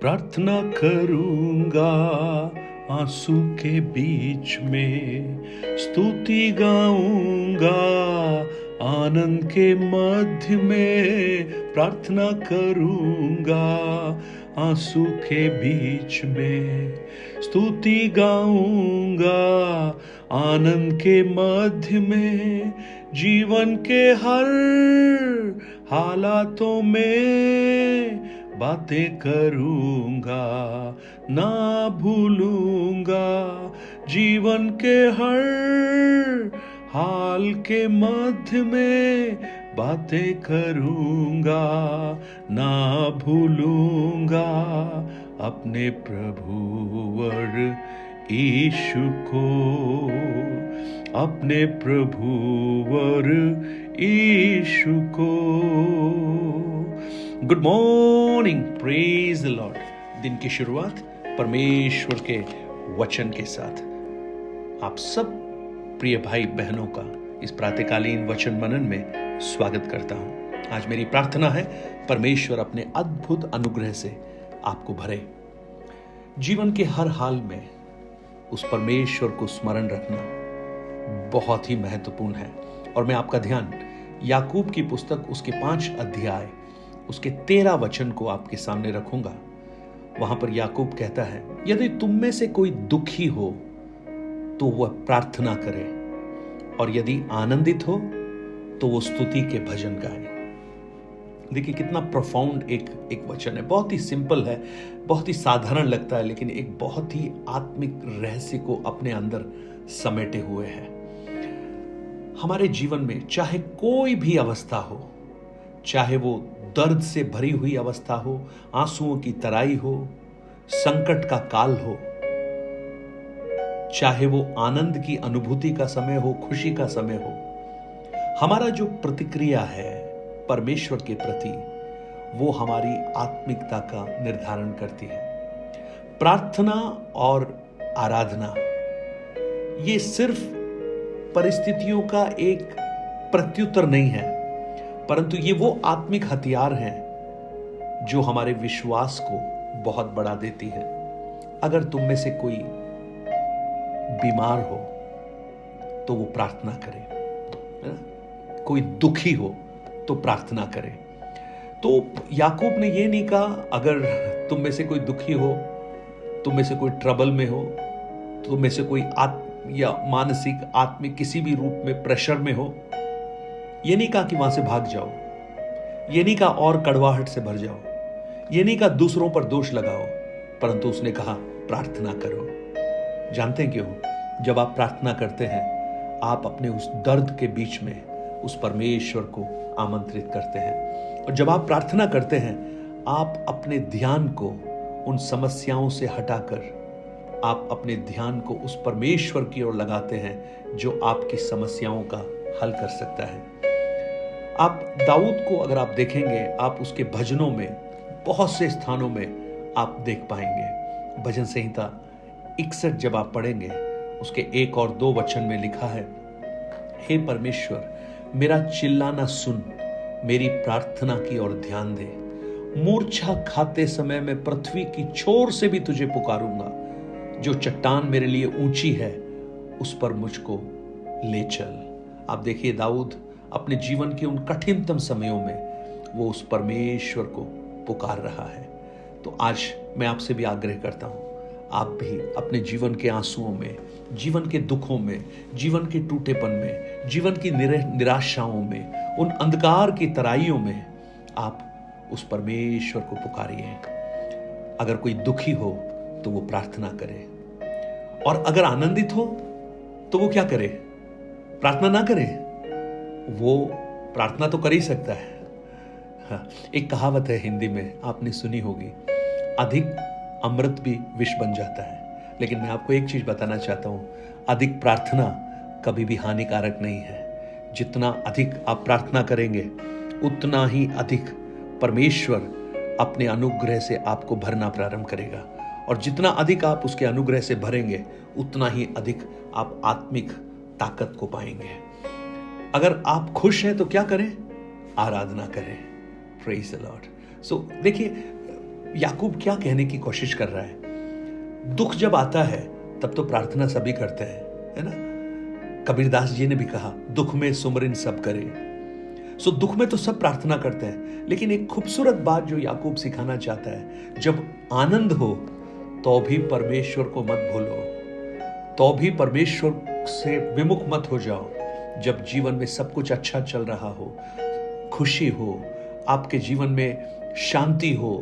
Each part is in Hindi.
प्रार्थना करूंगा आंसू के बीच में, स्तुति गाऊंगा आनंद के मध्य में। प्रार्थना करूंगा आंसू के बीच में, स्तुति गाऊंगा आनंद के मध्य में। जीवन के हर हालातों में बातें करूंगा, ना भूलूंगा। जीवन के हर हाल के मध्य में बातें करूंगा, ना भूलूंगा अपने प्रभुवर यीशु को, अपने प्रभुवर यीशु को। Good morning, praise the Lord. दिन की शुरुआत परमेश्वर के वचन के साथ आप सब प्रिय भाई बहनों का इस प्रातःकालीन वचन मनन में स्वागत करता हूं। आज मेरी प्रार्थना है परमेश्वर अपने अद्भुत अनुग्रह से आपको भरे। जीवन के हर हाल में उस परमेश्वर को स्मरण रखना बहुत ही महत्वपूर्ण है। और मैं आपका ध्यान याकूब की पुस्तक उसके 5 अध्याय उसके 13 वचन को आपके सामने रखूंगा। वहां पर याकूब कहता है, यदि तुम में से कोई दुखी हो तो वह प्रार्थना करे, और यदि आनंदित हो तो वो स्तुति के भजन गाए। देखिए कितना प्रोफाउंड एक वचन है। बहुत ही सिंपल है, बहुत ही साधारण लगता है, लेकिन एक बहुत ही आत्मिक रहस्य को अपने अंदर समेटे हुए है। हमारे जीवन में चाहे कोई भी अवस्था हो, चाहे वो दर्द से भरी हुई अवस्था हो, आंसुओं की तराई हो, संकट का काल हो, चाहे वो आनंद की अनुभूति का समय हो, खुशी का समय हो, हमारा जो प्रतिक्रिया है परमेश्वर के प्रति वो हमारी आत्मिकता का निर्धारण करती है। प्रार्थना और आराधना ये सिर्फ परिस्थितियों का एक प्रत्युत्तर नहीं है, परंतु ये वो आत्मिक हथियार हैं जो हमारे विश्वास को बहुत बढ़ा देती है। अगर तुम में से कोई बीमार हो तो वो प्रार्थना करे, है ना? कोई दुखी हो तो प्रार्थना करे। तो याकूब ने ये नहीं कहा अगर तुम में से कोई दुखी हो, तुम में से कोई ट्रबल में हो, तुम में से कोई या मानसिक आत्मिक किसी भी रूप में प्रेशर में हो, ये नहीं कहा कि वहां से भाग जाओ, ये नहीं कहा और कड़वाहट से भर जाओ, ये नहीं कहा दूसरों पर दोष लगाओ, परंतु उसने कहा प्रार्थना करो। जानते हैं क्यों? जब आप प्रार्थना करते हैं आप अपने उस दर्द के बीच में उस परमेश्वर को आमंत्रित करते हैं। और जब आप प्रार्थना करते हैं आप अपने ध्यान को उन समस्याओं से हटाकर आप अपने ध्यान को उस परमेश्वर की ओर लगाते हैं जो आपकी समस्याओं का हल कर सकता है। आप दाऊद को अगर आप देखेंगे, आप उसके भजनों में बहुत से स्थानों में आप देख पाएंगे। भजन संहिता 61 जब आप पढ़ेंगे उसके 1 और 2 वचन में लिखा है, हे परमेश्वर मेरा चिल्लाना सुन, मेरी प्रार्थना की ओर ध्यान दे। मूर्छा खाते समय मैं पृथ्वी की छोर से भी तुझे पुकारूंगा। जो चट्टान मेरे लिए ऊंची है उस पर मुझको ले चल। आप देखिए दाऊद अपने जीवन के उन कठिनतम समयों में वो उस परमेश्वर को पुकार रहा है। तो आज मैं आपसे भी आग्रह करता हूं, आप भी अपने जीवन के आंसुओं में, जीवन के दुखों में, जीवन के टूटेपन में, जीवन की निराशाओं में, उन अंधकार की तराइयों में आप उस परमेश्वर को पुकारिए। अगर कोई दुखी हो तो वो प्रार्थना करे, और अगर आनंदित हो तो वो क्या करे? प्रार्थना ना करे? वो प्रार्थना तो कर ही सकता है। हाँ, एक कहावत है हिंदी में, आपने सुनी होगी, अधिक अमृत भी विष बन जाता है। लेकिन मैं आपको एक चीज बताना चाहता हूं, अधिक प्रार्थना कभी भी हानिकारक नहीं है। जितना अधिक आप प्रार्थना करेंगे उतना ही अधिक परमेश्वर अपने अनुग्रह से आपको भरना प्रारंभ करेगा, और जितना अधिक आप उसके अनुग्रह से भरेंगे उतना ही अधिक आप आत्मिक ताकत को पाएंगे। अगर आप खुश हैं तो क्या करें? आराधना करें। Praise the Lord. सो देखिए, याकूब क्या कहने की कोशिश कर रहा है? दुख जब आता है तब तो प्रार्थना सभी करते हैं, है ना? कबीरदास जी ने भी कहा, दुख में सुमरिन सब करे। सो दुख में तो सब प्रार्थना करते हैं, लेकिन एक खूबसूरत बात जो याकूब सिखाना चाहता है, जब आनंद हो तो भी परमेश्वर को मत भूलो, तो भी परमेश्वर से विमुख मत हो जाओ। जब जीवन में सब कुछ अच्छा चल रहा हो, खुशी हो, आपके जीवन में शांति हो,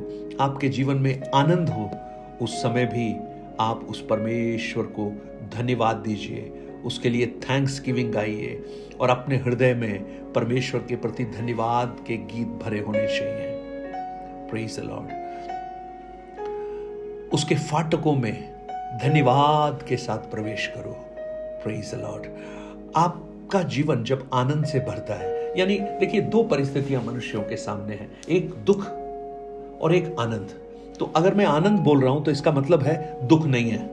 आपके जीवन में आनंद हो, उस समय भी आप उस परमेश्वर को धन्यवाद दीजिए, उसके लिए थैंक्स गिविंग गाइए और अपने हृदय में परमेश्वर के प्रति धन्यवाद के गीत भरे होने चाहिए। Praise the Lord. उसके फाटकों में धन्यवाद के साथ प्रवेश करो। Praise the Lord. आपका जीवन जब आनंद से भरता है, यानी देखिए, दो परिस्थितियां मनुष्यों के सामने हैं, एक दुख और एक आनंद। तो अगर मैं आनंद बोल रहा हूं तो इसका मतलब है दुख नहीं है।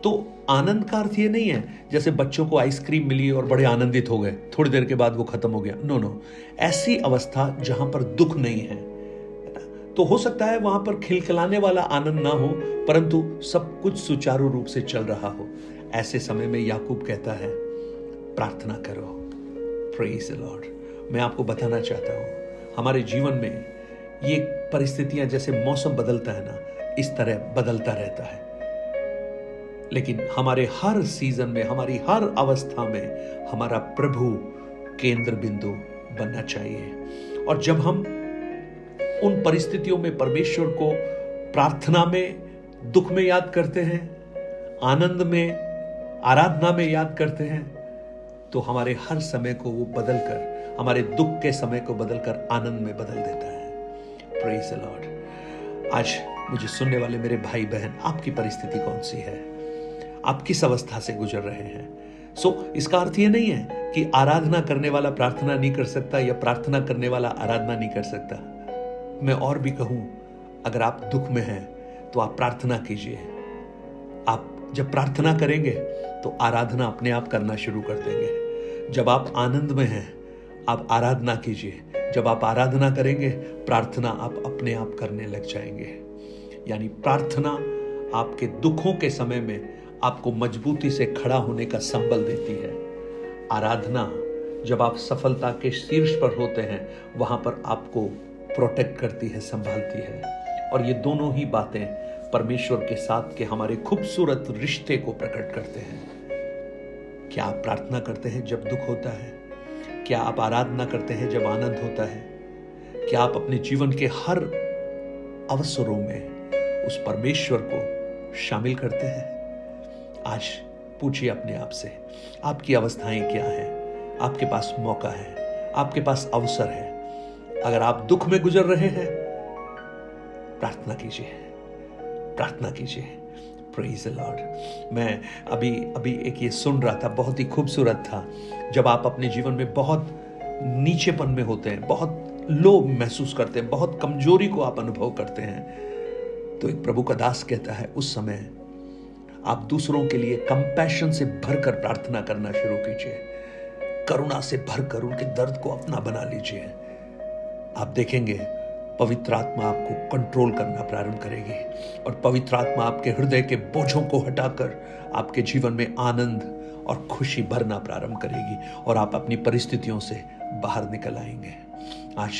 तो आनंद का अर्थ ये नहीं है जैसे बच्चों को आइसक्रीम मिली और बड़े आनंदित हो गए, थोड़ी देर के बाद वो खत्म हो गया। नो नो, ऐसी अवस्था जहां पर दुख नहीं है। तो हो सकता है वहां पर खिलखिलाने वाला आनंद ना हो, परंतु सब कुछ सुचारू रूप से चल रहा हो। ऐसे समय में याकूब कहता है, प्रार्थना करो। Praise the Lord. मैं आपको बताना चाहता हूं, हमारे जीवन में ये परिस्थितियां जैसे मौसम बदलता है ना, इस तरह बदलता रहता है, लेकिन हमारे हर सीजन में, हमारी हर अवस्था में हमारा प्रभु केंद्र बिंदु बनना चाहिए। और जब हम उन परिस्थितियों में परमेश्वर को प्रार्थना में, दुख में याद करते हैं, आनंद में, आराधना में याद करते हैं, तो हमारे हर समय को वो बदलकर, हमारे दुख के समय को बदलकर आनंद में बदल देता है। Praise the Lord. आज मुझे सुनने वाले मेरे भाई बहन, आपकी परिस्थिति कौन सी है? आप किस अवस्था से गुजर रहे हैं? इसका अर्थ ये नहीं है कि आराधना करने वाला प्रार्थना नहीं कर सकता या प्रार्थना करने वाला आराधना नहीं कर सकता। मैं और भी कहूं, अगर आप दुख में हैं तो आप प्रार्थना कीजिए। आप जब प्रार्थना करेंगे तो आराधना अपने आप करना शुरू कर देंगे। जब आप आनंद में हैं, आप आराधना कीजिए। जब आप आराधना करेंगे, प्रार्थना आप अपने आप करने लग जाएंगे। यानी प्रार्थना आपके दुखों के समय में आपको मजबूती से खड़ा होने का संबल देती है। आराधना जब आप सफलता के शीर्ष पर होते हैं, वहां पर आपको प्रोटेक्ट करती है, संभालती है। और ये दोनों ही बातें परमेश्वर के साथ के हमारे खूबसूरत रिश्ते को प्रकट करते हैं। क्या आप प्रार्थना करते हैं जब दुख होता है? क्या आप आराधना करते हैं जब आनंद होता है? क्या आप अपने जीवन के हर अवसरों में उस परमेश्वर को शामिल करते हैं? आज पूछिए अपने आप से, आपकी अवस्थाएं क्या हैं? आपके पास मौका है, आपके पास अवसर है। अगर आप दुख में गुजर रहे हैं, प्रार्थना कीजिए, प्रार्थना कीजिए। Praise the Lord. मैं अभी एक ये सुन रहा था, बहुत ही खूबसूरत था। जब आप अपने जीवन में बहुत नीचेपन में होते हैं, बहुत लो महसूस करते हैं, बहुत कमजोरी को आप अनुभव करते हैं, तो एक प्रभु का दास कहता है, उस समय आप दूसरों के लिए कंपैशन से भरकर प्रार्थना करना शुरू कीजिए। करुणा से भरकर उनके दर्द को अपना बना लीजिए। आप देखेंगे पवित्र आत्मा आपको कंट्रोल करना प्रारंभ करेगी और पवित्र आत्मा आपके हृदय के बोझों को हटाकर आपके जीवन में आनंद और खुशी भरना प्रारंभ करेगी और आप अपनी परिस्थितियों से बाहर निकल आएंगे। आज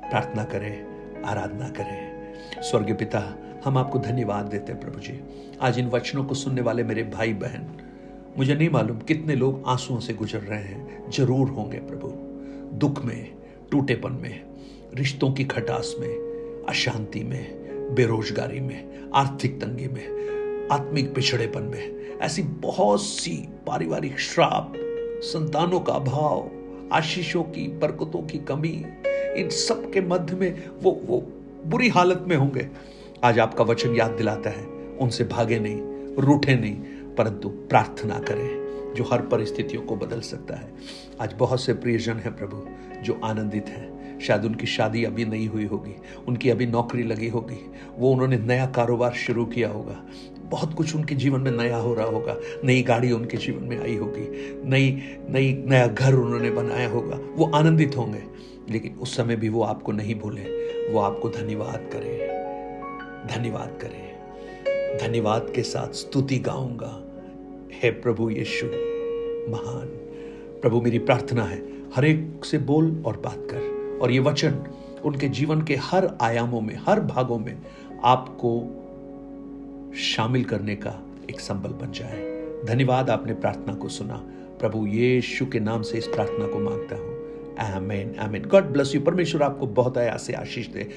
प्रार्थना करें, आराधना करें। स्वर्गीय पिता, हम आपको धन्यवाद देते हैं प्रभु जी। आज इन वचनों को सुनने वाले मेरे भाई बहन, मुझे नहीं मालूम कितने लोग आंसुओं से गुजर रहे हैं, जरूर होंगे प्रभु। दुख में, टूटेपन में, रिश्तों की खटास में, अशांति में, बेरोजगारी में, आर्थिक तंगी में, आत्मिक पिछड़ेपन में, ऐसी बहुत सी पारिवारिक श्राप, संतानों का अभाव, आशीषों की, बरकतों की कमी, इन सब के मध्य में वो बुरी हालत में होंगे। आज आपका वचन याद दिलाता है, उनसे भागे नहीं, रूठे नहीं, परंतु प्रार्थना करें जो हर परिस्थितियों को बदल सकता है। आज बहुत से प्रियजन हैं प्रभु जो आनंदित हैं। शायद उनकी शादी अभी नहीं हुई होगी, उनकी अभी नौकरी लगी होगी, उन्होंने नया कारोबार शुरू किया होगा, बहुत कुछ उनके जीवन में नया हो रहा होगा, नई गाड़ी उनके जीवन में आई होगी, नया घर उन्होंने बनाया होगा, वो आनंदित होंगे। लेकिन उस समय भी वो आपको नहीं भूले, वो आपको धन्यवाद करें। धन्यवाद करें। धन्यवाद के साथ स्तुति गाऊंगा। हे प्रभु यीशु महान। प्रभु मेरी प्रार्थना है, हर एक से बोल और बात कर, और ये वचन उनके जीवन के हर आयामों में, हर भागों में आपको शामिल करने का एक संबल बन जाए। धन्यवाद, आपने प्रार्थना को सुना। प्रभु यीशु के नाम से इस प्रार्थना को मांगता हूं। आमीन आमीन। God bless you. परमेश्वर आपको बहुत से आशीष दे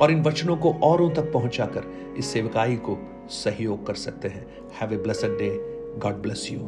और इन वचनों को औरों तक पहुंचाकर इस सेवकाई को सहयोग कर सकते हैं। Have a blessed day. God bless you.